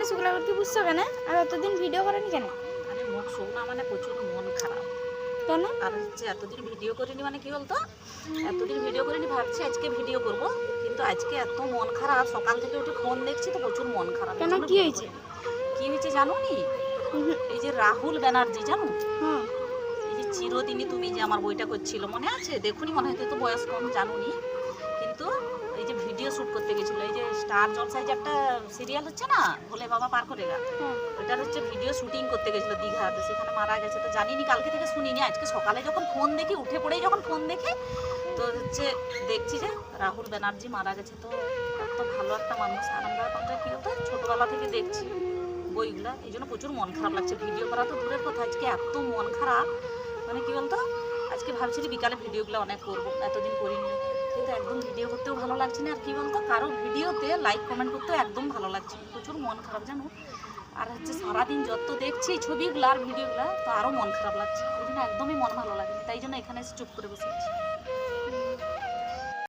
শুক্লা করতে বুঝছো কেন? আর অতদিন ভিডিও করেনি কেন? আরে মুখ শুকনা মানে প্রচুর মন খারাপ। কেন? আর হচ্ছে এতদিন ভিডিও করিনি মানে কি বলতো, এতদিন ভিডিও করিনি ভাবছি আজকে ভিডিও করব, কিন্তু আজকে এত মন খারাপ, সকাল থেকে উঠে ফোন দেখছি তো প্রচুর মন খারাপ। কেন, কি হয়েছে? কি হয়েছে জানো নি? এই যে রাহুল ব্যানার্জি জানো, হ্যাঁ। এই যে চিরদিনই তুমি যে আমার বইটা করছিল মনে আছে? দেখুনি মনে হয়, তো বয়স কম জানুনি, কিন্তু এই যে ভিডিও শ্যুট করতে গেছিলো, এই যে স্টার জলসায় যে একটা সিরিয়াল হচ্ছে না, ভোলে বাবা পার করে গা, ওটার হচ্ছে ভিডিও শুটিং করতে গেছিলো দীঘাতে, সেখানে মারা গেছে। তো জানিনি, কালকে থেকে শুনিনি, আজকে সকালে যখন ফোন দেখি, উঠে পড়েই যখন ফোন দেখি, তো হচ্ছে দেখছি যে রাহুল ব্যানার্জি মারা গেছে। তো এত ভালো একটা মানুষ, আর আমরা কী হতো ছোটোবেলা থেকে দেখছি বইগুলা, এই জন্য প্রচুর মন খারাপ লাগছে। ভিডিও করা তো দূরের কথা, আজকে এত মন খারাপ মানে কি বলতো, আজকে ভাবছি যে বিকালে ভিডিওগুলো অনেক করবো, এতদিন করিনি, কিন্তু একদম ভিডিও করতেও ভালো লাগছে না। আর কি বলতো, কারো ভিডিওতে লাইক কমেন্ট করতেও একদম ভালো লাগছে না, প্রচুর মন খারাপ জানো। আর হচ্ছে সারাদিন যত দেখছি ছবিগুলো আর ভিডিওগুলো, তো আরও মন খারাপ লাগছে, ওই জন্য একদমই মন ভালো লাগে, তাই জন্য এখানে এসে চুপ করে বসে আছি।